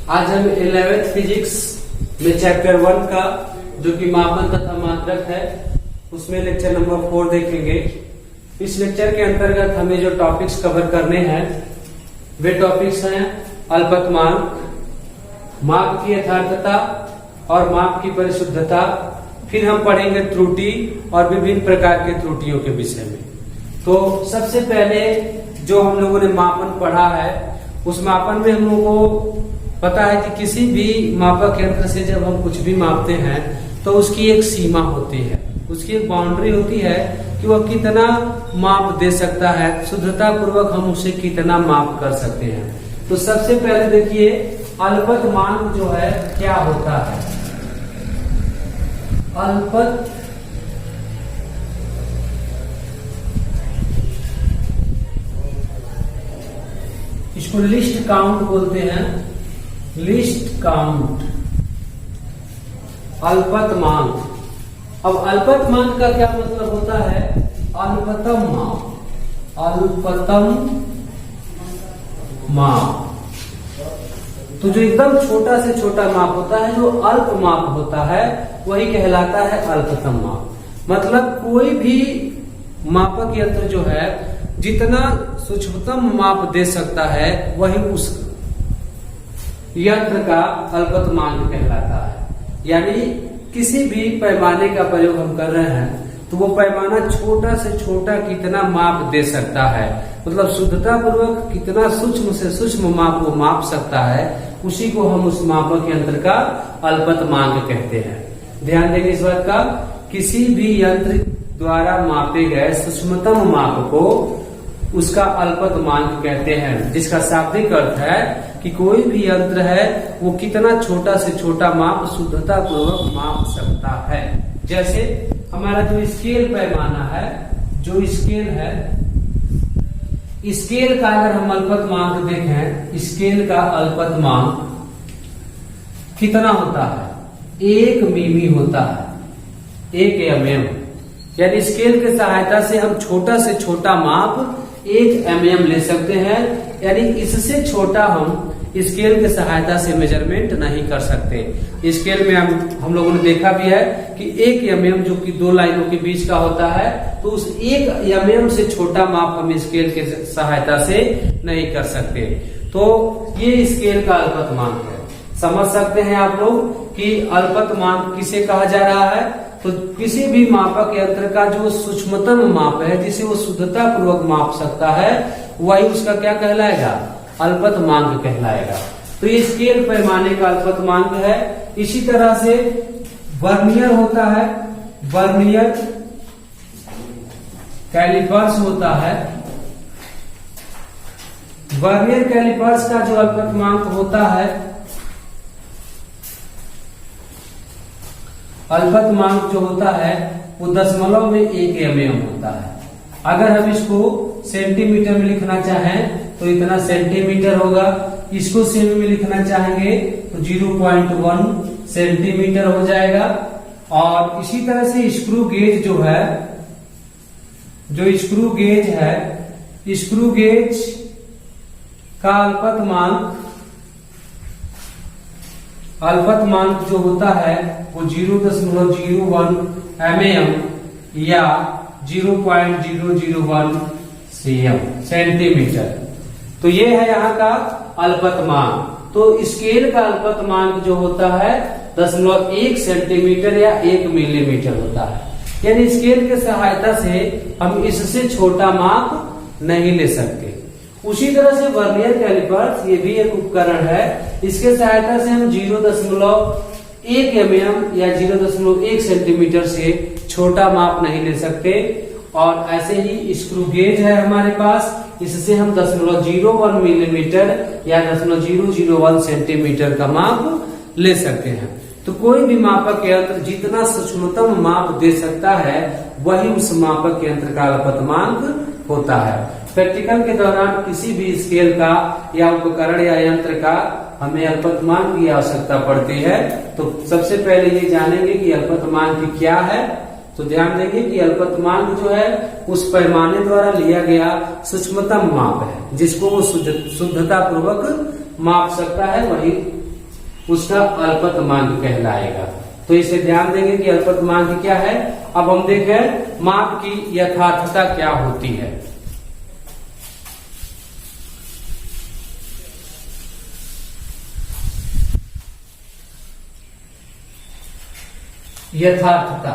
आज हम 11th physics में चैप्टर 1 का जो कि मापन तथा मात्रक है उसमें लेक्चर नंबर 4 देखेंगे। इस लेक्चर के अंतर्गत हमें जो टॉपिक्स कवर करने हैं वे टॉपिक्स हैं अल्पतमांक, माप की यथार्थता और माप की परिशुद्धता। फिर हम पढ़ेंगे त्रुटि और विभिन्न प्रकार के त्रुटियों के विषय में। तो सबसे पहले जो हम लोगों ने मापन पढ़ा है उस मापन में हम लोगों को पता है कि किसी भी मापक यंत्र से जब हम कुछ भी मापते हैं तो उसकी एक सीमा होती है, उसकी एक बाउंड्री होती है कि वह कितना माप दे सकता है, शुद्धता पूर्वक हम उसे कितना माप कर सकते हैं। तो सबसे पहले देखिए अल्पतमांक जो है क्या होता है। अल्पत इसको लिस्ट काउंट बोलते हैं, लिस्ट काउंट अल्पतमांक। अब अल्पतमांक का क्या मतलब होता है? अल्पतम माप, अल्पतम माप। तो जो एकदम छोटा से छोटा माप होता है, जो अल्प माप होता है, वही कहलाता है अल्पतम माप। मतलब कोई भी मापक यंत्र जो है जितना सूक्ष्मतम माप दे सकता है वही उस यंत्र का अल्पतमांक कहलाता है। यानी किसी भी पैमाने का प्रयोग हम कर रहे हैं तो वो पैमाना छोटा से छोटा कितना माप दे सकता है, मतलब शुद्धता पूर्वक कितना सूक्ष्म से सूक्ष्म माप वो माप सकता है, उसी को हम उस मापक यंत्र का अल्पतमांक कहते हैं। ध्यान देंगे इस बात का, किसी भी यंत्र द्वारा मापे गए सूक्ष्मतम माप को उसका अल्पतमांक कहते हैं, जिसका शाब्दिक अर्थ है कि कोई भी यंत्र है वो कितना छोटा से छोटा माप शुद्धता पूर्वक माप सकता है। जैसे हमारा जो स्केल पैमाना है, जो स्केल है, स्केल का अगर हम अल्पतमांक देखें, स्केल का अल्पतमांक कितना होता है? 1 मिमी होता है, 1 mm। यानी स्केल की सहायता से हम छोटा से छोटा माप 1 mm ले सकते हैं। यानी इससे छोटा हम स्केल की सहायता से मेजरमेंट नहीं कर सकते। स्केल में हम लोगों ने देखा भी है कि 1 mm जो कि 2 लाइनों के बीच का होता है, तो उस 1 mm से छोटा माप हम स्केल के सहायता से नहीं कर सकते। तो ये स्केल का अल्पतमांक है। समझ सकते हैं आप लोग कि अल्पतमांक किसे कहा जा रहा है? तो किसी भी मापक यंत्र का जो सूक्ष्मतम माप है, जिसे वो शुद्धता पूर्वक माप सकता है, वही उसका क्या कहलाएगा? अल्पतमांक कहलाएगा। तो ये स्केल पैमाने का अल्पतमांक है। इसी तरह से वर्नियर होता है, वर्नियर कैलिपर्स होता है। वर्नियर कैलिपर्स का जो अल्पतमांक होता है, अल्पतमांक जो होता है वो 0.1 mm होता है। अगर हम इसको सेंटीमीटर में लिखना चाहें तो इतना सेंटीमीटर होगा। इसको सेमी में लिखना चाहेंगे तो 0.1 सेंटीमीटर हो जाएगा। और इसी तरह से स्क्रू गेज जो है, जो स्क्रू गेज है, स्क्रू गेज का अल्पतमांक जो होता है वो 0.01 mm या 0.001 cm सेंटीमीटर। तो ये है यहाँ का अल्पतमांक। तो स्केल का अल्पतमांक जो होता है 0.1 सेंटीमीटर या 1 मिलीमीटर होता है। यानी स्केल की सहायता से हम इससे छोटा माप नहीं ले सकते। उसी तरह से वर्नियर कैलिपर्स ये भी एक उपकरण है। इसके सहायता से हम 0.1 mm या 0.1 सेंटीमीटर से छोटा माप नहीं ले सकते। और ऐसे ही स्क्रू गेज है हमारे पास, इससे हम 0.01 मिलीमीटर या 0.001 सेंटीमीटर का माप ले सकते हैं। तो कोई भी मापक यंत्र जितना सूक्ष्मतम माप दे सकता है वही उस मापक यंत्र का अल्पतमांक होता है। प्रैक्टिकल के दौरान किसी भी स्केल का या उपकरण या यंत्र का हमें अल्पतमांक की आवश्यकता पड़ती है। तो सबसे पहले ये जानेंगे कि अल्पतमांक क्या है। तो ध्यान देंगे कि अल्पतमांक जो है उस पैमाने द्वारा लिया गया सूक्ष्मतम माप है, जिसको वो शुद्धता पूर्वक माप सकता है, वही उसका अल्पतमांक कहलाएगा। तो इसे ध्यान देंगे कि अल्पतमांक क्या है। अब हम देखें माप की यथार्थता क्या होती है। यथार्थता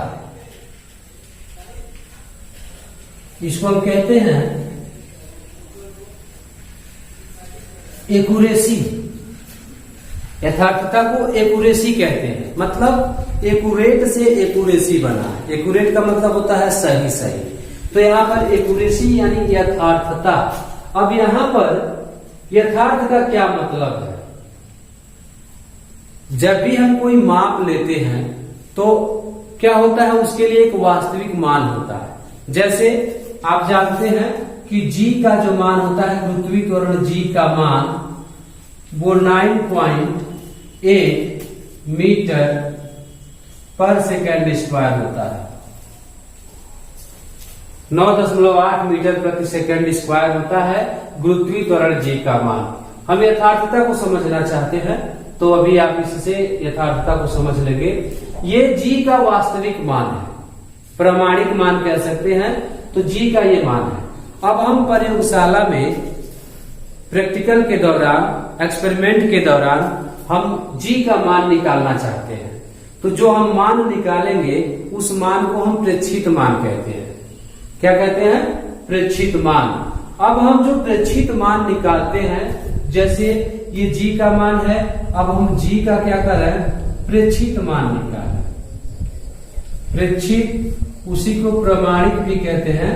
इसको हम कहते हैं एक्यूरेसी। यथार्थता को एक्यूरेसी कहते हैं, मतलब एक्यूरेट से एक्यूरेसी बना। एक्यूरेट का मतलब होता है सही सही, तो यहाँ पर एक्यूरेसी यानी यथार्थता। अब यहाँ पर यथार्थ का क्या मतलब है। जब भी हम कोई माप लेते हैं तो क्या होता है, उसके लिए एक वास्तविक मान होता है। जैसे आप जानते हैं कि g का जो मान होता है, पृथ्वी त्वरण g का मान वो 9.8 मीटर पर सेकेंड स्क्वायर होता है। 9.8 मीटर प्रति सेकेंड स्क्वायर होता है गुरुत्वीय त्वरण g का मान। हम यथार्थता को समझना चाहते हैं तो अभी आप इससे यथार्थता को समझ लेंगे। ये g का वास्तविक मान है, प्रामाणिक मान कह सकते हैं, तो g का ये मान है। अब हम प्रयोगशाला में प्रैक्टिकल के दौरान, एक्सपेरिमेंट के दौरान हम g का मान निकालना चाहते हैं, तो जो हम मान निकालेंगे उस मान को हम प्रेक्षित मान कहते हैं। क्या कहते हैं? प्रेक्षित मान। अब हम जो प्रेक्षित मान निकालते हैं, जैसे ये g का मान है, अब हम g का क्या करें, प्रेक्षित मान निकालें। प्रेक्षित, उसी को प्रमाणिक भी कहते हैं,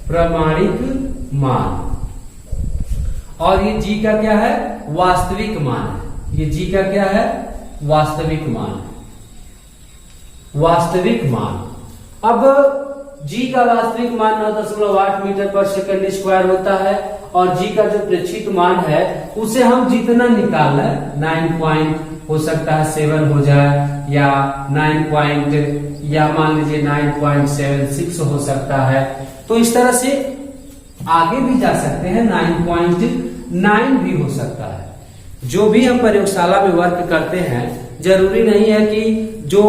प्रमाणिक मान। और ये g का क्या है, वास्तविक मान है। ये g का क्या है, वास्तविक मान। वास्तविक मान। अब g का वास्तविक मान 9.8 मीटर पर सेकेंड स्क्वायर होता है, और g का जो प्रेक्षित मान है उसे हम जितना निकाल लें, 9 हो सकता है 7 हो जाए, या 9 या मान लीजिए 9.76 हो सकता है। तो इस तरह से आगे भी जा सकते हैं, 9.9 भी हो सकता है। जो भी हम प्रयोगशाला में वर्क करते हैं, जरूरी नहीं है कि जो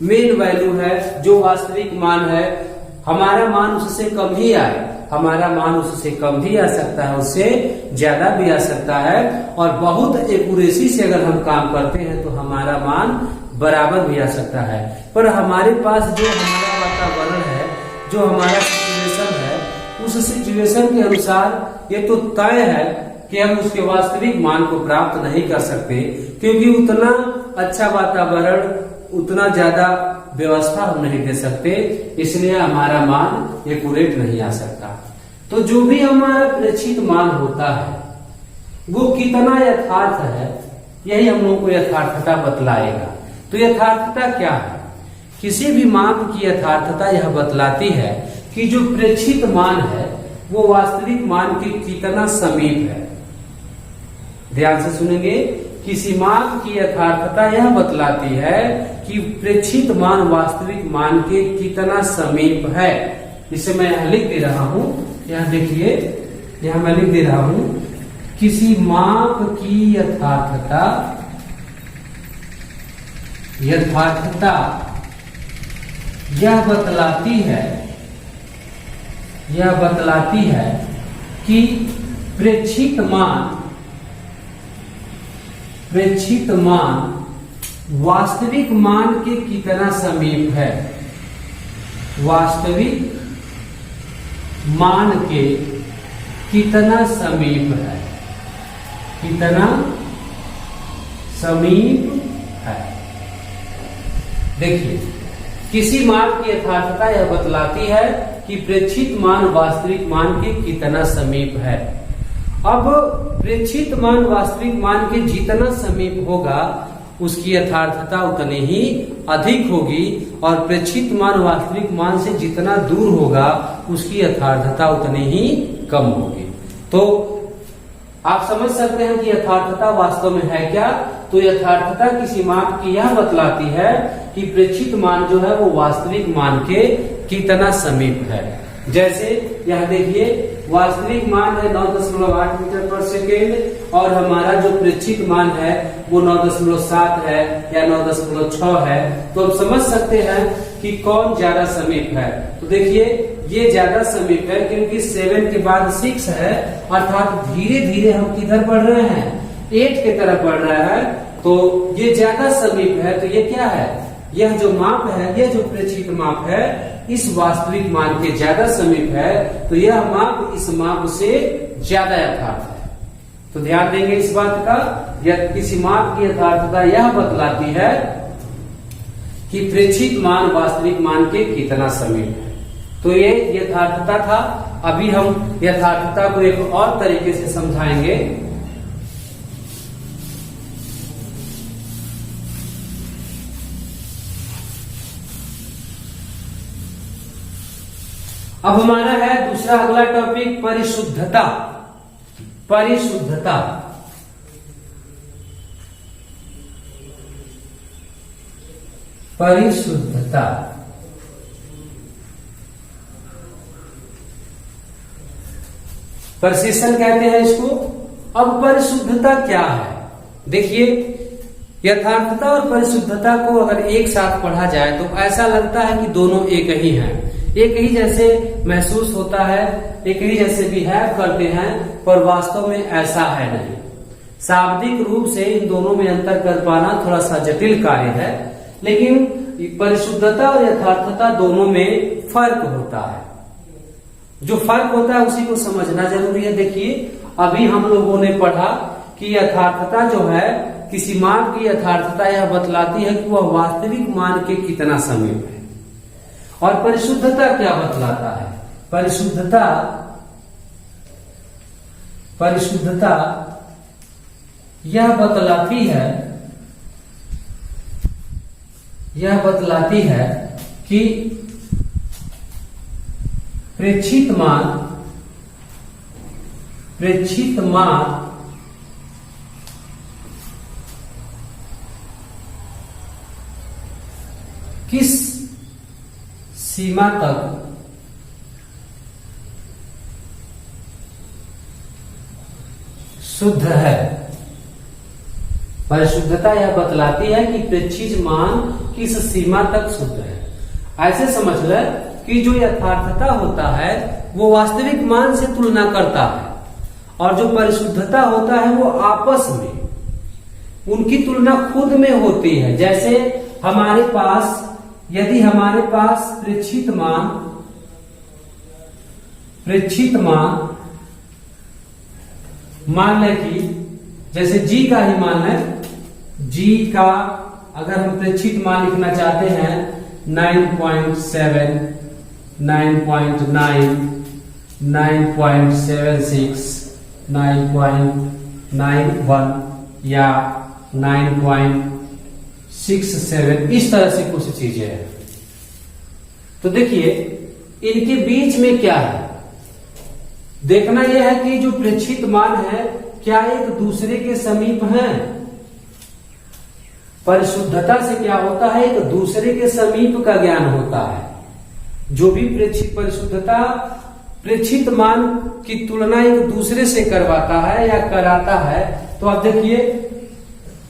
मेन वैल्यू है, जो वास्तविक मान है, हमारा मान उससे कम ही आए। हमारा मान उससे कम भी आ सकता है, उससे ज्यादा भी आ सकता है। और बहुत एक्यूरेसी से अगर हम काम करते हैं तो हमारा मान बराबर भी आ सकता है। पर हमारे पास जो हमारा वातावरण है, जो हमारा सिचुएशन है, उस सिचुएशन के अनुसार ये तो तय है कि हम उसके वास्तविक मान को प्राप्त नहीं कर सकते, क्योंकि उतना अच्छा वातावरण, उतना ज्यादा व्यवस्था हम नहीं दे सकते, इसलिए हमारा मान एक्यूरेट नहीं आ सकता। तो जो भी हमारा प्रेक्षित मान होता है वो कितना यथार्थ है, यही हम लोगों को यथार्थता बतलाएगा। तो यथार्थता क्या है? किसी भी माप की यथार्थता यह बतलाती है कि जो प्रेक्षित मान है वो वास्तविक मान के कितना समीप है। ध्यान से सुनेंगे, किसी माप की यथार्थता यह बतलाती है कि प्रेक्षित मान वास्तविक मान के कितना समीप है। इसे मैं यहां लिख दे रहा हूं, यहां देखिए, यहां मैं लिख दे रहा हूं, किसी माप की यथार्थता यह बतलाती है कि प्रेक्षित मान वास्तविक मान के कितना समीप है। वास्तविक मान के कितना समीप है, कितना समीप है। देखिए, किसी मान की यथार्थता यह बतलाती है कि प्रेक्षित मान वास्तविक मान के कितना समीप है। अब प्रेक्षित मान वास्तविक मान के जितना समीप होगा उसकी यथार्थता उतनी ही अधिक होगी, और प्रेक्षित मान वास्तविक मान से जितना दूर होगा उसकी यथार्थता उतनी ही कम होगी। तो आप समझ सकते हैं कि यथार्थता वास्तव में है क्या। तो यथार्थता किसी माप की यह बतलाती है कि प्रेक्षित मान जो है वो वास्तविक मान के कितना समीप है। जैसे यहाँ देखिए वास्तविक मान है 9.8 मीटर पर सेकेंड और हमारा जो प्रेक्षित मान है वो 9.7 है या 9.6 है। तो अब समझ सकते हैं कि कौन ज्यादा समीप है। तो देखिए ये ज्यादा समीप है क्योंकि 7 के बाद 6 है, अर्थात धीरे धीरे हम किधर बढ़ रहे हैं, 8 की तरफ बढ़ रहा है। तो ये ज्यादा समीप है। तो ये क्या है, यह जो माप है, यह जो प्रेक्षित माप है इस वास्तविक मान के ज्यादा समीप है। तो यह माप इस माप से ज्यादा यथार्थ है। तो ध्यान देंगे इस बात का, यह किसी माप की यथार्थता यह बतलाती है कि प्रेक्षित मान वास्तविक मान के कितना समीप है। तो ये यथार्थता था। अभी हम यथार्थता को एक और तरीके से समझाएंगे। अब हमारा है दूसरा अगला टॉपिक परिशुद्धता। परिशुद्धता परिशुद्धता प्रिसिशन कहते हैं इसको। अब परिशुद्धता क्या है, देखिए यथार्थता और परिशुद्धता को अगर एक साथ पढ़ा जाए तो ऐसा लगता है कि दोनों एक ही हैं, एक ही जैसे महसूस होता है, एक ही जैसे बिहेव करते हैं, पर वास्तव में ऐसा है नहीं। शाब्दिक रूप से इन दोनों में अंतर कर पाना थोड़ा सा जटिल कार्य है, लेकिन परिशुद्धता और यथार्थता दोनों में फर्क होता है। जो फर्क होता है उसी को समझना जरूरी है। देखिए अभी हम लोगों ने पढ़ा कि यथार्थता जो है, किसी मान की यथार्थता यह बतलाती है कि वह वास्तविक मान के कितना समीप है। और परिशुद्धता क्या बतलाता है, परिशुद्धता यह बतलाती है कि प्रेक्षित मान किस सीमा तक शुद्ध है। परिशुद्धता यह बतलाती है कि प्रेक्षित मान किस सीमा तक शुद्ध है। ऐसे समझ ले कि जो यथार्थता होता है वो वास्तविक मान से तुलना करता है, और जो परिशुद्धता होता है वो आपस में उनकी तुलना खुद में होती है। जैसे हमारे पास, यदि हमारे पास प्रेक्षित मान लें कि जैसे g का ही मान है, g का अगर हम प्रेक्षित मान लिखना चाहते हैं 9.7, 9.9, 9.76, 9.91 या 9.67, इस तरह से कुछ चीजें हैं। तो देखिए इनके बीच में क्या है, देखना यह है कि जो प्रेक्षित मान है क्या एक दूसरे के समीप हैं। परिशुद्धता से क्या होता है, एक दूसरे के समीप का ज्ञान होता है। जो भी परिशुद्धता प्रेक्षित मान की तुलना एक दूसरे से करवाता है या कराता है। तो आप देखिए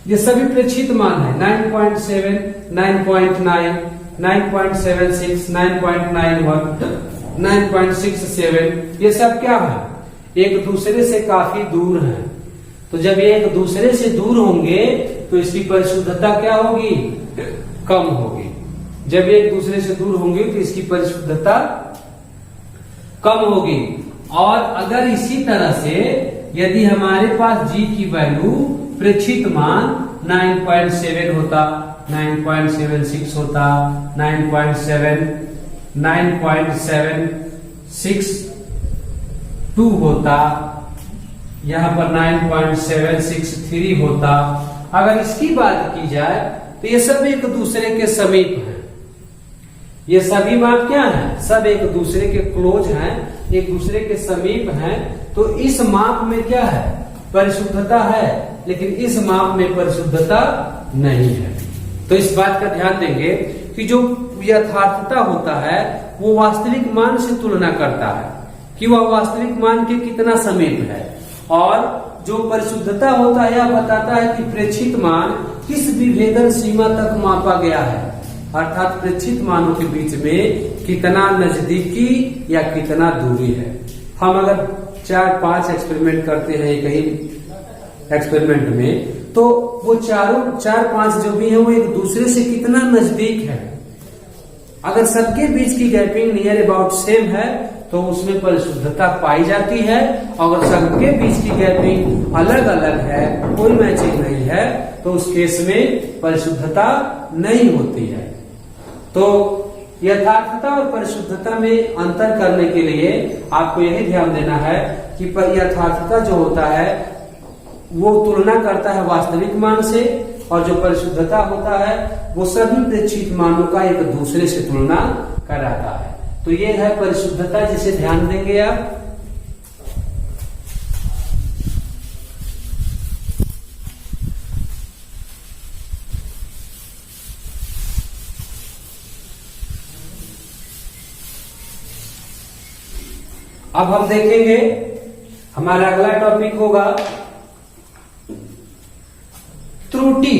ये सभी प्रेक्षित मान है, 9.7, 9.9, 9.76, 9.91, 9.67, ये सब क्या है, एक दूसरे से काफी दूर हैं। तो जब ये एक दूसरे से दूर होंगे तो इसकी परिशुद्धता क्या होगी, कम होगी। जब ये एक दूसरे से दूर होंगे तो इसकी परिशुद्धता कम होगी। और अगर इसी तरह से यदि हमारे पास g की वैल्यू प्रेक्षित मान 9.7 होता, 9.76 होता, 9.762 होता, यहाँ पर 9.763 होता, अगर इसकी बात की जाए तो ये सब एक दूसरे के समीप हैं। ये सभी माप क्या हैं, सब एक दूसरे के क्लोज हैं, एक दूसरे के समीप हैं। तो इस माप में क्या है, परिशुद्धता है, लेकिन इस माप में परिशुद्धता नहीं है। तो इस बात का ध्यान देंगे कि जो यथार्थता होता है वो वास्तविक मान से तुलना करता है कि वह वास्तविक मान के कितना समीप है, और जो परिशुद्धता होता है यह बताता है कि प्रेक्षित मान किस विभेदन सीमा तक मापा गया है, अर्थात प्रेक्षित मानों के बीच में कितना नजदीकी या कितना दूरी है। हम अगर 4-5 एक्सपेरिमेंट करते हैं एक ही एक्सपेरिमेंट में, तो वो 4-5 जो भी है वो एक दूसरे से कितना नजदीक है। अगर सबके बीच की गैपिंग नियर अबाउट सेम है तो उसमें परिशुद्धता पाई जाती है, अगर सबके बीच की गैपिंग अलग अलग है, कोई मैचिंग नहीं है, तो उस केस में परिशुद्धता नहीं होती है। तो यथार्थता और परिशुद्धता में अंतर करने के लिए आपको यही ध्यान देना है कि यथार्थता जो होता है वो तुलना करता है वास्तविक मान से, और जो परिशुद्धता होता है वो सभी प्रेक्षित मानों का एक दूसरे से तुलना कराता है। तो ये है परिशुद्धता, जिसे ध्यान देंगे आप। अब हम देखेंगे हमारा अगला टॉपिक होगा त्रुटि,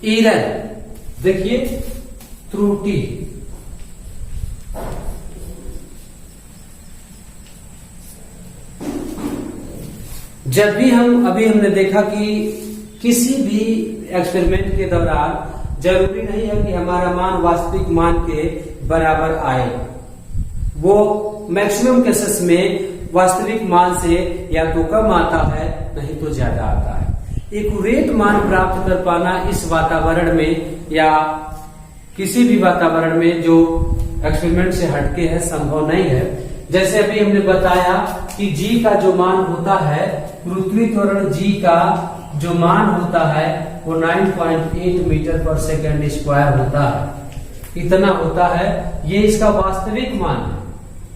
एरर। देखिए त्रुटि, जब भी हमने देखा कि किसी भी एक्सपेरिमेंट के दौरान जरूरी नहीं है कि हमारा मान वास्तविक मान के बराबर आए, वो मैक्सिमम केसेस में वास्तविक मान से या तो कम आता है नहीं तो ज्यादा आता है। एक्यूरेट मान प्राप्त कर पाना इस वातावरण में या किसी भी वातावरण में जो एक्सपेरिमेंट से हटके है संभव नहीं है। जैसे अभी हमने बताया कि g का जो मान होता है, पृथ्वी त्वरण g का जो मान होता है वो 9.8 मीटर पर सेकेंड स्क्वायर होता है, इतना होता है, ये इसका वास्तविक मान है।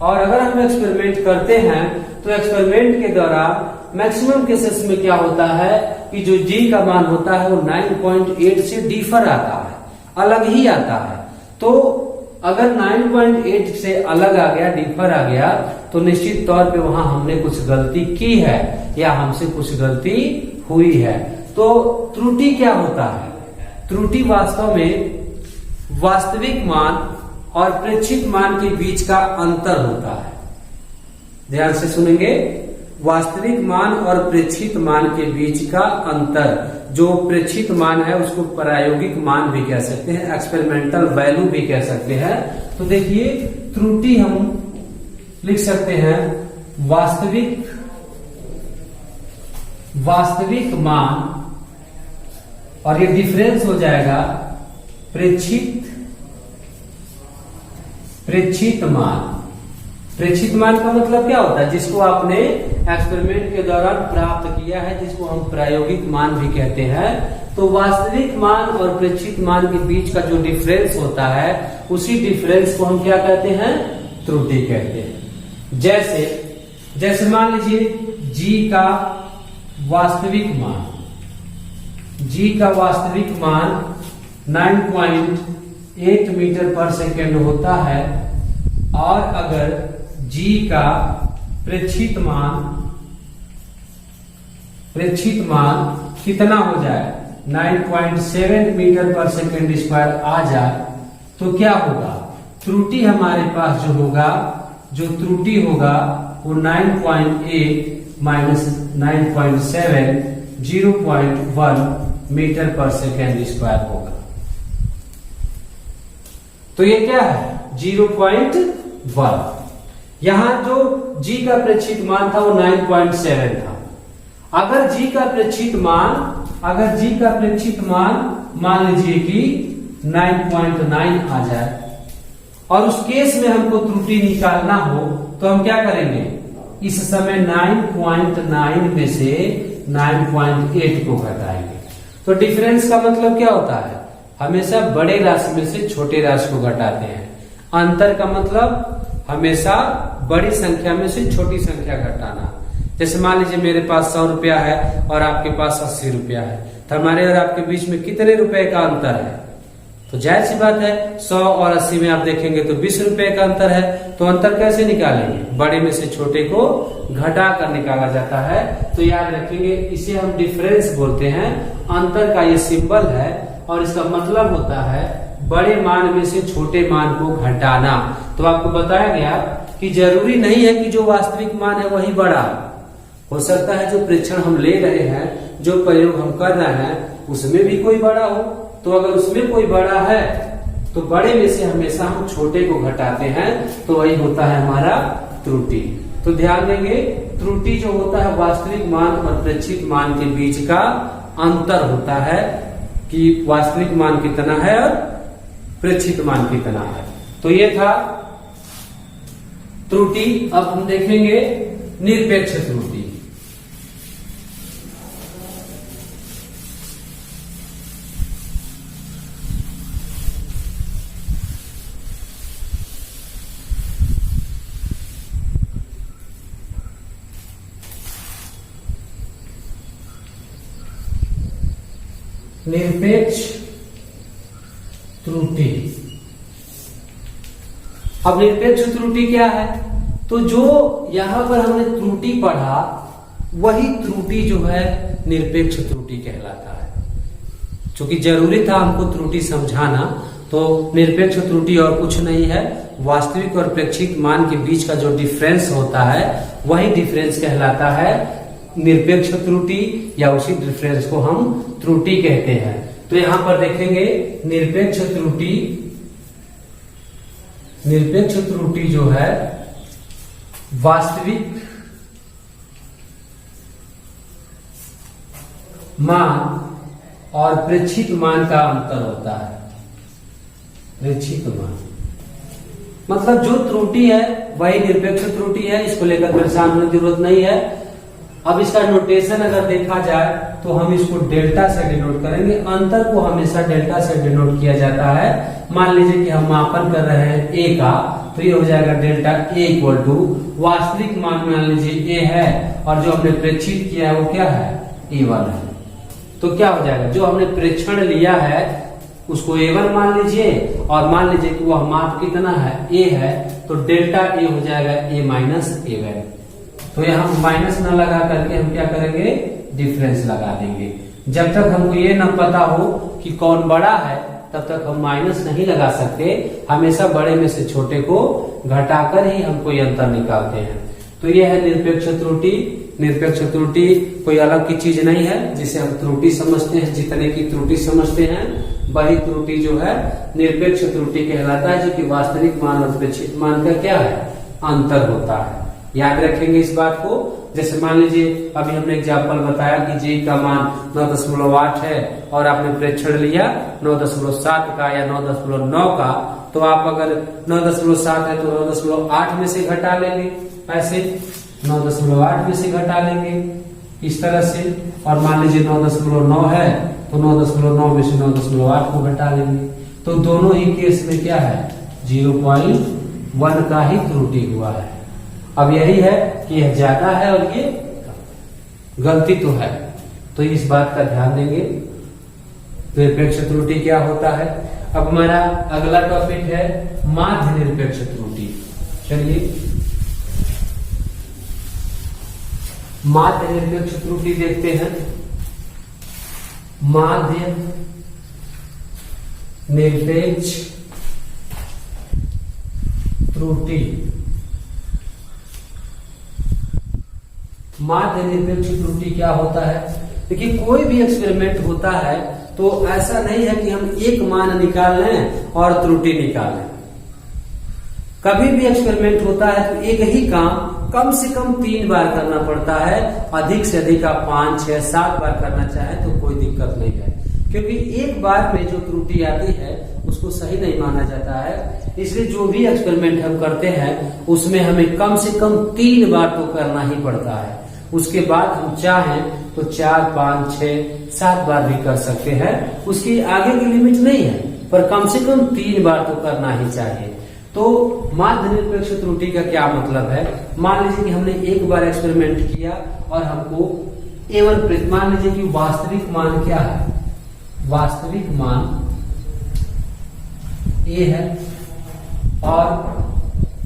और अगर हम एक्सपेरिमेंट करते हैं तो एक्सपेरिमेंट के दौरान मैक्सिमम केसेस में क्या होता है कि जो g का मान होता है वो 9.8 से डिफर आता है, अलग ही आता है। तो अगर 9.8 से अलग आ गया, डिफर आ गया, तो निश्चित तौर पे वहां हमने कुछ गलती की है या हमसे कुछ गलती हुई है। तो त्रुटि क्या होता है? त्रुटि वास्तव में वास्तविक मान और प्रेक्षित मान के बीच का अंतर होता है। ध्यान से सुनेंगे, वास्तविक मान और प्रेक्षित मान के बीच का अंतर, जो प्रेक्षित मान है उसको प्रायोगिक मान भी कह सकते हैं, एक्सपेरिमेंटल वैल्यू भी कह सकते हैं। तो देखिए त्रुटि हम लिख सकते हैं वास्तविक मान, और ये डिफरेंस हो जाएगा प्रेक्षित मान। प्रेक्षित मान का मतलब क्या होता है? जिसको आपने एक्सपेरिमेंट के दौरान प्राप्त किया है, जिसको हम प्रायोगिक मान भी कहते हैं। तो वास्तविक मान और प्रेक्षित मान के बीच का जो डिफरेंस होता है, उसी डिफरेंस को हम क्या कहते हैं? त्रुटि कहते हैं। जैसे मान लीजिए g का वास्तविक मान 9.8 मीटर पर सेकेंड होता है, और अगर g का प्रेक्षित मान कितना हो जाए, 9.7 मीटर पर सेकेंड स्क्वायर आ जाए, तो क्या होगा? त्रुटि हमारे पास जो त्रुटि होगा वो 9.8 माइनस 9.7 0.1 मीटर पर सेकेंड स्क्वायर होगा। तो ये क्या है? 0.1। यहां जो g का प्रेक्षित मान था वो 9.7 था। अगर g का प्रेक्षित मान मान लीजिए कि 9.9 आ जाए, और उस केस में हमको त्रुटि निकालना हो, तो हम क्या करेंगे? इस समय 9.9 में से 9.8 को घटाएंगे। तो डिफरेंस का मतलब क्या होता है? हमेशा बड़े राशि में से छोटे राशि को घटाते हैं। अंतर का मतलब हमेशा बड़ी संख्या में से छोटी संख्या घटाना। जैसे मान लीजिए मेरे पास 100 रुपया है और आपके पास 80 रुपया है, तो हमारे और आपके बीच में कितने रुपए का अंतर है? तो जाहिर सी बात है 100 और 80 में आप देखेंगे तो 20 रुपए का अंतर है। तो अंतर कैसे निकालेंगे? बड़े में से छोटे को घटा कर निकाला जाता है। तो याद रखेंगे इसे हम डिफरेंस बोलते हैं। अंतर का ये सिंबल है और इसका मतलब होता है बड़े मान में से छोटे मान को घटाना। तो आपको बताया गया कि जरूरी नहीं है कि जो वास्तविक मान है वही बड़ा हो सकता है। जो प्रेक्षण हम ले रहे हैं, जो प्रयोग हम कर रहे हैं, उसमें भी कोई बड़ा हो। तो अगर उसमें कोई बड़ा है तो बड़े में से हमेशा हम छोटे को घटाते हैं, तो वही होता है हमारा त्रुटि। तो ध्यान देंगे, त्रुटि जो होता है वास्तविक मान और प्रेक्षित मान के बीच का अंतर होता है कि वास्तविक मान कितना है और प्रेक्षित मान कितना है। तो ये था त्रुटि। अब हम देखेंगे निरपेक्ष त्रुटि। निरपेक्ष त्रुटि। अब निरपेक्ष त्रुटि क्या है? तो जो यहां पर हमने त्रुटि पढ़ा वही त्रुटि जो है निरपेक्ष त्रुटि कहलाता है। क्योंकि जरूरी था हमको त्रुटि समझाना। तो निरपेक्ष त्रुटि और कुछ नहीं है, वास्तविक और प्रेक्षित मान के बीच का जो डिफरेंस होता है वही डिफरेंस कहलाता है निरपेक्ष त्रुटि, या उसी डिफरेंस को हम त्रुटि कहते हैं। तो यहां पर देखेंगे निरपेक्ष त्रुटि। निरपेक्ष त्रुटि जो है वास्तविक मान और प्रेक्षित मान का अंतर होता है। प्रेक्षित मान मतलब जो त्रुटि है वही निरपेक्ष त्रुटि है। इसको लेकर परेशान होने की जरूरत नहीं है। अब इसका नोटेशन अगर देखा जाए तो हम इसको डेल्टा से डिनोट करेंगे। अंतर को हमेशा डेल्टा से डिनोट किया जाता है। मान लीजिए कि हम मापन कर रहे हैं ए का, तो ये हो जाएगा डेल्टा ए इक्वल टू वास्तविक मान मान लीजिए ए है और जो हमने प्रेक्षित किया है वो क्या है? A1 है। तो क्या हो जाएगा? जो हमने प्रेक्षण लिया है उसको A1 मान लीजिए और मान लीजिए कि वह माप कितना है? A है। तो डेल्टा ए हो जाएगा A माइनस A1। तो यहाँ माइनस न लगा करके हम क्या करेंगे? डिफरेंस लगा देंगे। जब तक हमको ये न पता हो कि कौन बड़ा है तब तक हम माइनस नहीं लगा सकते। हमेशा बड़े में से छोटे को घटाकर ही हम कोई अंतर निकालते हैं। तो ये है निरपेक्ष त्रुटि। निरपेक्ष त्रुटि कोई अलग की चीज नहीं है जिसे हम त्रुटि समझते हैं। जितने की त्रुटि समझते हैं वही त्रुटि जो है निरपेक्ष त्रुटि कहलाता है, जो कि वास्तविक मान और प्रेक्षित मान का क्या है? अंतर होता है। याद रखेंगे इस बात को। जैसे मान लीजिए अभी हमने एग्जाम्पल बताया कि जे का मान 9.8 है और आपने प्रेक्षण लिया 9.7 का या 9.9 का, तो आप अगर 9.7 है तो 9.8 में से घटा लेंगे। ऐसे 9.8 में से घटा लेंगे इस तरह से। और मान लीजिए 9.9 है तो 9.9 में से 9.8 को घटा लेंगे। तो दोनों ही केस में क्या है? 0.1 का ही त्रुटि हुआ है। अब यही है कि यह ज्यादा है और ये गलती तो है। तो इस बात का ध्यान देंगे। निरपेक्ष त्रुटि क्या होता है? अब हमारा अगला टॉपिक है माध्य निरपेक्ष त्रुटि। चलिए माध्य निरपेक्ष त्रुटि देखते हैं। माध्य निरपेक्ष त्रुटि। माध्य निरपेक्ष त्रुटि क्या होता है? देखिए कोई भी एक्सपेरिमेंट होता है तो ऐसा नहीं है कि हम एक मान निकाल लें और त्रुटि निकाल लें। कभी भी एक्सपेरिमेंट होता है तो एक ही काम कम से कम 3 बार करना पड़ता है। अधिक से अधिक आप 5, 6, 7 बार करना चाहें तो कोई दिक्कत नहीं है, क्योंकि एक बार में जो त्रुटि आती है उसको सही नहीं माना जाता है। इसलिए जो भी एक्सपेरिमेंट हम करते हैं उसमें हमें कम से कम 3 बार तो करना ही पड़ता है। उसके बाद हम चाहें तो 4, 5, 6, 7 बार भी कर सकते हैं। उसकी आगे की लिमिट नहीं है, पर कम से कम 3 बार तो करना ही चाहिए। तो माध्य निरपेक्ष त्रुटि का क्या मतलब है? मान लीजिए कि हमने एक बार एक्सपेरिमेंट किया और हमको A1 मान लीजिए कि वास्तविक मान क्या है? वास्तविक मान ए है, और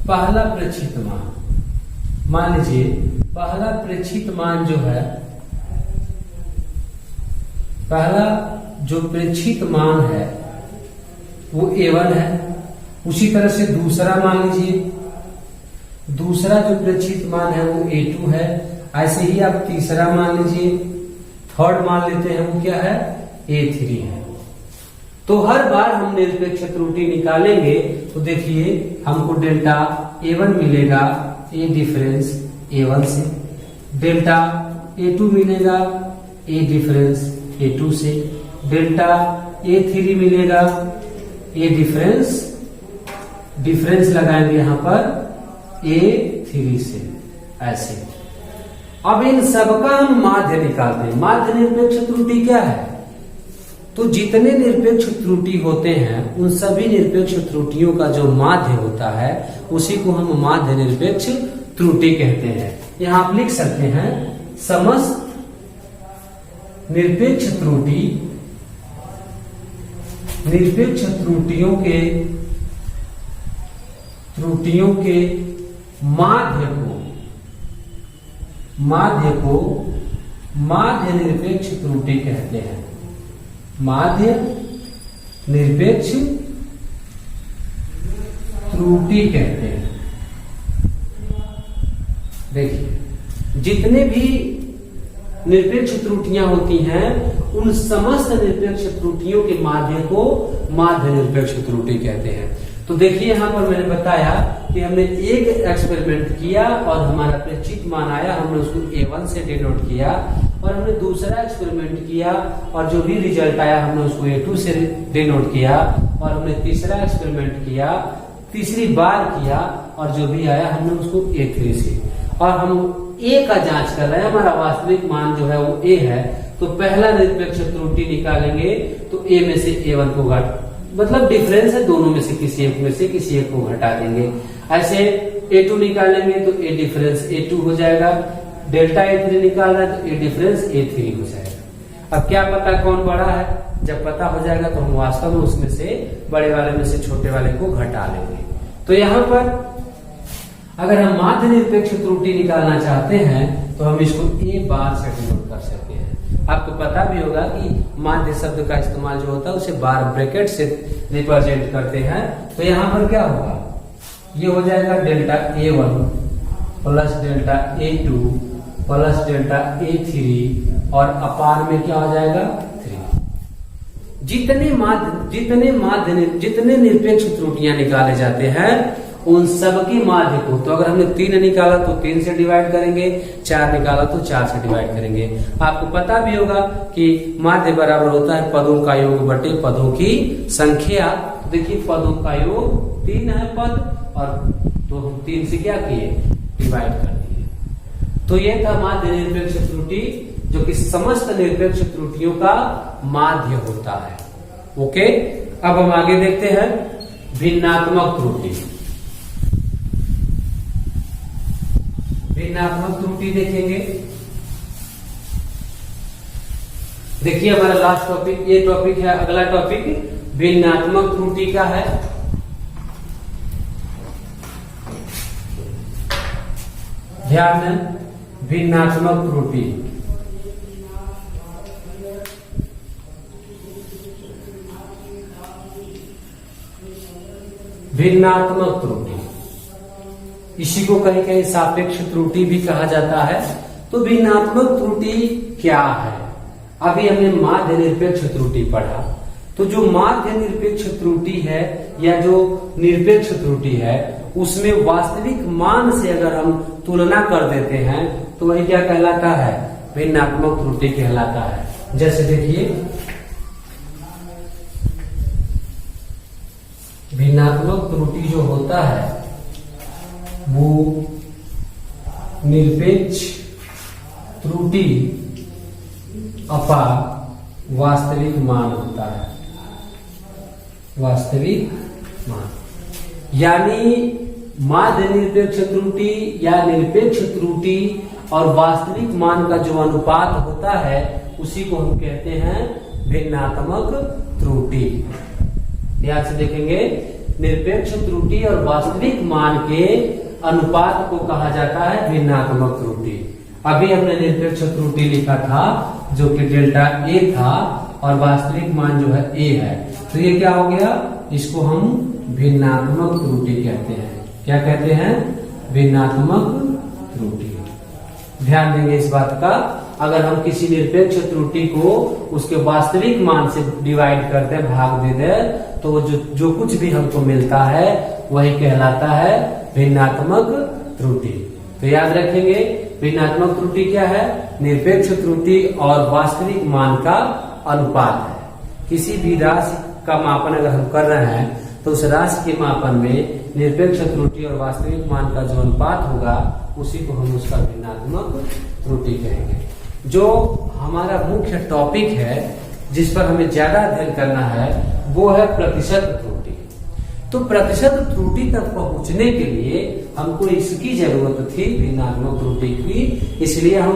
पहला प्रेक्षित मान, मान लीजिए पहला प्रेक्षित मान जो है, पहला जो प्रेक्षित मान है वो A1 है। उसी तरह से दूसरा मान लीजिए, दूसरा जो प्रेक्षित मान है वो A2 है। ऐसे ही आप तीसरा मान लीजिए, थर्ड मान लेते हैं वो क्या है, A3 है। तो हर बार हम निरपेक्ष त्रुटि निकालेंगे तो देखिए हमको डेल्टा A1 मिलेगा A डिफरेंस A1 से, डेल्टा A2 मिलेगा A डिफरेंस A2 से, डेल्टा A3 मिलेगा A डिफरेंस लगाएंगे यहां पर A3 से। ऐसे अब इन सबका हम माध्य निकालते हैं। माध्य निरपेक्ष त्रुटि क्या है, तो जितने निरपेक्ष त्रुटि होते हैं उन सभी निरपेक्ष त्रुटियों का जो माध्य होता है उसी को हम माध्य निरपेक्ष त्रुटि कहते हैं। यहां आप लिख सकते हैं समस्त निरपेक्ष त्रुटि, निरपेक्ष त्रुटियों के माध्य को माध्य निरपेक्ष त्रुटि कहते हैं। माध्य निरपेक्ष त्रुटि कहते हैं। देखिए जितने भी निरपेक्ष त्रुटियां होती हैं उन समस्त निरपेक्ष त्रुटियों के माध्य को माध्य निरपेक्ष त्रुटि कहते हैं। तो देखिए यहां पर मैंने बताया कि हमने एक एक्सपेरिमेंट किया और हमारा प्रेक्षित मान आया, हमने उसको A1 से डिनोट किया, और हमने दूसरा एक्सपेरिमेंट किया और जो भी रिजल्ट आया हमने उसको A2 से डिनोट किया, और हमने तीसरा एक्सपेरिमेंट किया, तीसरी बार किया और जो भी आया हमने उसको A3 से, और हम A का जांच कर रहे हैं, हमारा वास्तविक मान जो है वो A है। तो पहला निरपेक्ष त्रुटि निकालेंगे तो A में से A1 को मतलब डिफरेंस है, दोनों में से किसी एक में से किसी एक को घटा देंगे। ऐसे A2 निकालेंगे तो A डिफरेंस A2 हो जाएगा, डेल्टा A3 निकाल रहा है तो A डिफरेंस A3 हो जाएगा। अब क्या पता कौन बड़ा है, जब पता हो जाएगा तो हम वास्तव में उसमें से बड़े वाले में से छोटे वाले को घटा लेंगे। तो यहाँ पर अगर हम माध्य निरपेक्ष त्रुटि निकालना चाहते हैं तो हम इसको A बार से डिनोट कर सकते हैं। आपको पता भी होगा कि माध्य शब्द का इस्तेमाल जो होता है उसे बार ब्रैकेट से रिप्रेजेंट करते हैं। तो यहाँ पर क्या होगा, ये हो जाएगा delta A1 plus delta A2 plus delta A3 और अपार में क्या हो जाएगा 3। जितने निरपेक्ष त्रुटियां निकाले जाते हैं उन सबके माध्य को, तो अगर हमने 3 निकाला तो 3 से डिवाइड करेंगे, 4 निकाला तो 4 से डिवाइड करेंगे। आपको पता भी होगा कि माध्य बराबर होता है पदों का योग बटे पदों की संख्या। तो देखिए पदों का योग 3 है पद, और तो हम 3 से क्या किए, डिवाइड कर दिए। तो ये था माध्य निरपेक्ष त्रुटि, जो कि समस्त निरपेक्ष त्रुटियों का माध्य होता है। ओके, अब हम आगे देखते हैं भिन्नात्मक त्रुटि। भिन्नात्मक त्रुटि देखेंगे। देखिए हमारा लास्ट टॉपिक, ये टॉपिक है, अगला टॉपिक भिन्नात्मक त्रुटि का है। ध्यान दें, भिन्नात्मक त्रुटि। भिन्नात्मक त्रुटि, इसी को कहीं कहीं सापेक्ष त्रुटि भी कहा जाता है। तो भिन्नात्मक त्रुटि क्या है, अभी हमने माध्य निरपेक्ष त्रुटि पढ़ा। तो जो माध्य निरपेक्ष त्रुटि है या जो निरपेक्ष त्रुटि है उसमें वास्तविक मान से अगर हम तुलना कर देते हैं तो वही क्या कहलाता है, भिन्नात्मक त्रुटि कहलाता है। जैसे देखिए भिन्नात्मक त्रुटि जो होता है वो निरपेक्ष त्रुटि अपार वास्तविक मान होता है। वास्तविक मान यानी माध्य निरपेक्ष त्रुटि या निरपेक्ष त्रुटि और वास्तविक मान का जो अनुपात होता है उसी को हम कहते हैं भिन्नात्मक त्रुटि। ध्यान से देखेंगे, निरपेक्ष त्रुटि और वास्तविक मान के अनुपात को कहा जाता है भिन्नात्मक त्रुटि। अभी हमने निरपेक्ष त्रुटि लिखा था जो कि डेल्टा ए था और वास्तविक मान जो है ए है, तो ये क्या हो गया, इसको हम भिन्नात्मक त्रुटि कहते हैं। क्या कहते हैं? भिन्नात्मक त्रुटि। ध्यान देंगे इस बात का, अगर हम किसी निरपेक्ष त्रुटि को उसके वास्तविक मान से डिवाइड कर दे, भाग दे दे, तो जो कुछ भी हमको मिलता है वही कहलाता है भिन्नात्मक त्रुटि। तो याद रखेंगे, भिन्नात्मक त्रुटि क्या है? निरपेक्ष त्रुटि और वास्तविक मान का अनुपात है। किसी भी राशि का मापन अगर हम कर रहे हैं तो उस राशि के मापन में निरपेक्ष त्रुटि और वास्तविक मान का जो अनुपात होगा उसी को हम उसका भिन्नात्मक त्रुटि कहेंगे। जो हमारा मुख्य टॉपिक है जिस पर हमें ज्यादा अध्ययन करना है वो है प्रतिशत त्रुटि। तो प्रतिशत त्रुटि तक पहुंचने के लिए हमको इसकी जरूरत थी, भिन्नात्मक त्रुटि की, इसलिए हम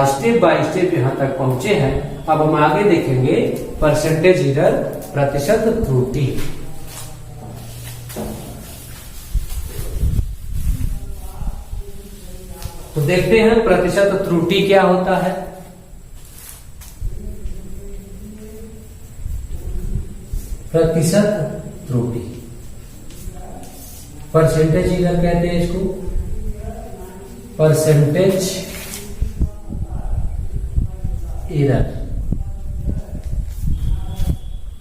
स्टेप बाय स्टेप यहाँ तक पहुंचे हैं। अब हम आगे देखेंगे परसेंटेज एरर, प्रतिशत त्रुटि। तो देखते हैं प्रतिशत त्रुटि क्या होता है। प्रतिशत त्रुटि, परसेंटेज एरर कहते हैं इसको, परसेंटेज एरर।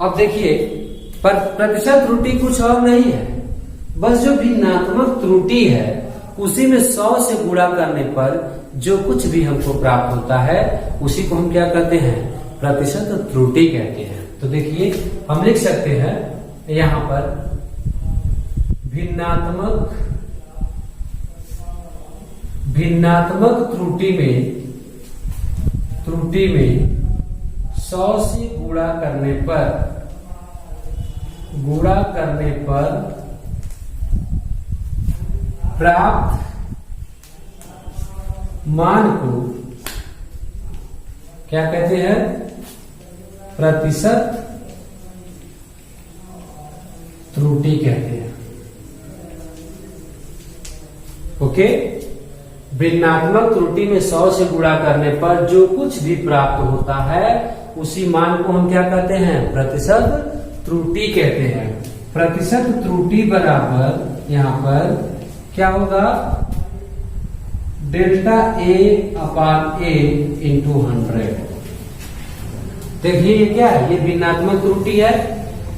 अब देखिए, प्रतिशत त्रुटि कुछ और नहीं है, बस जो भिन्नात्मक त्रुटि है उसी में 100 से गुणा करने पर जो कुछ भी हमको प्राप्त होता है उसी को हम क्या कहते हैं? प्रतिशत त्रुटि कहते हैं। तो देखिए, हम लिख सकते हैं यहां पर भिन्नात्मक त्रुटि में 100 से गुणा करने पर प्राप्त मान को क्या कहते हैं? प्रतिशत त्रुटि कहते हैं। ओके, भिन्नात्मक त्रुटि में 100 से गुणा करने पर जो कुछ भी प्राप्त होता है उसी मान को हम क्या कहते हैं? प्रतिशत त्रुटि कहते हैं। प्रतिशत त्रुटि बराबर यहां पर क्या होगा? Delta A upon A into 100। देखिए ये क्या है? ये भिन्नात्मक त्रुटि है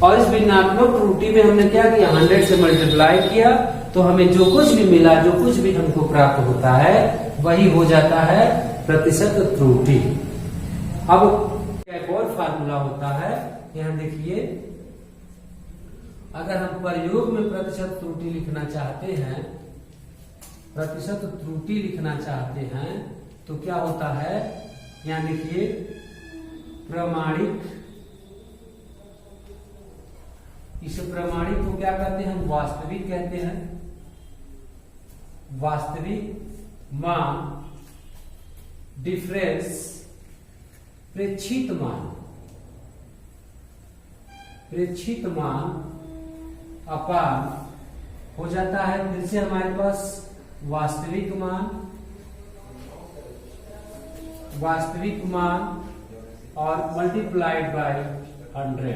और इस भिन्नात्मक त्रुटि में हमने क्या किया? 100 से मल्टीप्लाई किया तो हमें जो कुछ भी मिला, जो कुछ भी हमको प्राप्त होता है वही हो जाता है प्रतिशत त्रुटि। अब एक और फार्मूला होता है, यहां देखिए, अगर हम प्रयोग में प्रतिशत त्रुटि लिखना चाहते हैं, प्रतिशत त्रुटि लिखना चाहते हैं तो क्या होता है? यहां देखिए, प्रमाणिक, इसे प्रमाणिक को क्या कहते हैं? हम वास्तविक कहते हैं। वास्तविक मान डिफरेंस प्रेक्षित मान अपान हो जाता है, फिर से हमारे पास वास्तविक मान और मल्टीप्लाइड बाय 100,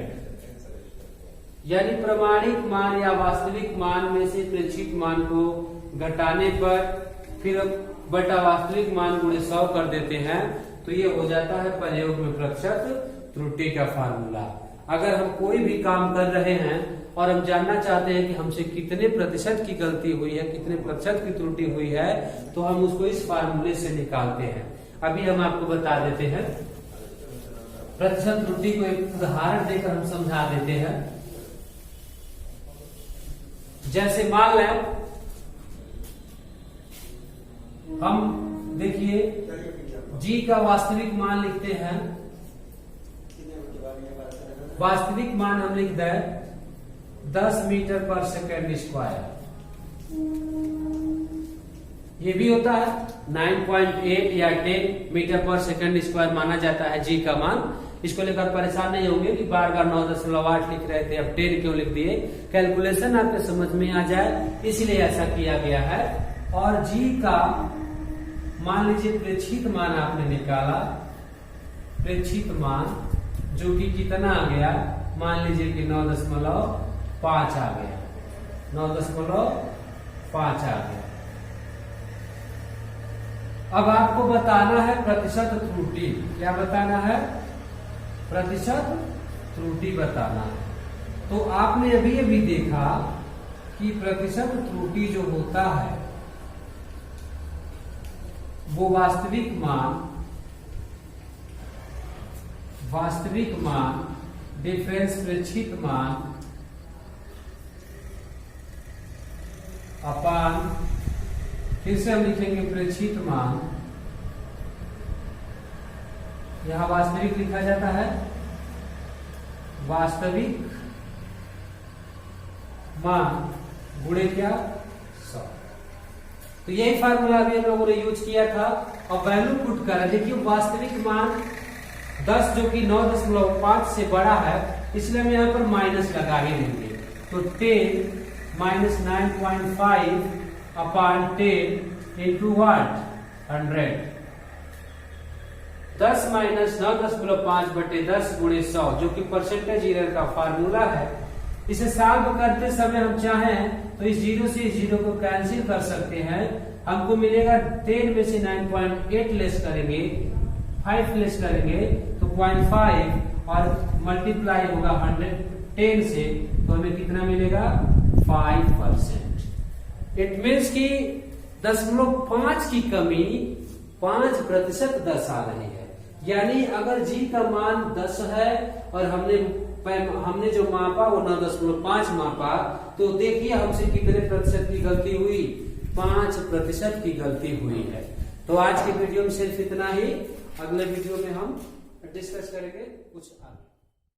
यानी प्रमाणिक मान या वास्तविक मान में से प्रेक्षित मान को घटाने पर फिर बटा वास्तविक मान गुणे 100 कर देते हैं, तो ये हो जाता है प्रयोग में प्रतिशत त्रुटि का फार्मूला। अगर हम कोई भी काम कर रहे हैं और हम जानना चाहते हैं कि हमसे कितने प्रतिशत की गलती हुई है, कितने प्रतिशत की त्रुटि हुई है, तो हम उसको इस फार्मूले से निकालते हैं। अभी हम आपको बता देते हैं, प्रतिशत त्रुटि को एक उदाहरण देकर हम समझा देते हैं। जैसे मान लें, हम देखिए जी का वास्तविक मान लिखते हैं। वास्तविक मान हम लिख दें 10 मीटर पर सेकेंड स्क्वायर। ये भी होता है 9.8 या 10 मीटर पर सेकेंड स्क्वायर माना जाता है जी का मान। इसको लेकर परेशान नहीं होंगे कि बार बार 9.8 लिख रहे थे, अब 10 क्यों लिख दिए। कैलकुलेशन आपके समझ में आ जाए इसलिए ऐसा किया गया है। और जी का मान लीजिए प्रेक्षित मान आपने निकाला, प्रेक्षित मान जो कि कितना आ गया, मान लीजिए कि 9.5 आ गया, 9.5 आ गया। अब आपको बताना है प्रतिशत त्रुटि। क्या बताना है? प्रतिशत त्रुटि बताना है। तो आपने अभी अभी देखा कि प्रतिशत त्रुटि जो होता है वो वास्तविक मान डिफरेंस प्रेक्षित मान अपान, फिर से हम लिखेंगे प्रेक्षित मान, यहां वास्तविक लिखा जाता है, वास्तविक मान गुणे क्या 100। तो यही फार्मूला अभी हम लोगों ने यूज किया था। और वैल्यू पुट कर, देखिए वास्तविक मान 10 जो कि 9.5 से बड़ा है, इसलिए हम यहाँ पर माइनस लगा ही लेंगे। तो 10 minus 9.5 upon 10 into what 100। 10 minus 9.5 बटे 10 गुणे 100 जो कि परसेंटेज एरर का फार्मूला है। इसे सॉल्व करते समय हम चाहें तो इस जीरो से इस जीरो को कैंसिल कर सकते हैं। हमको मिलेगा 10 में से 9.8 लेस करेंगे, 5 लेस करेंगे तो 0.5 और मल्टीप्लाई होगा 110 से, तो हमें कितना मिलेगा 5%। इट मीन्स की 0.5 की कमी 5% दर्शा रही है। यानी अगर जी का मान 10 है और हमने जो मापा वो 9.5 मापा, तो देखिए हमसे कितने प्रतिशत की गलती हुई, 5% की गलती हुई है। तो आज के वीडियो में सिर्फ इतना ही। अगले वीडियो में हम डिस्कस करेंगे कुछ आगे।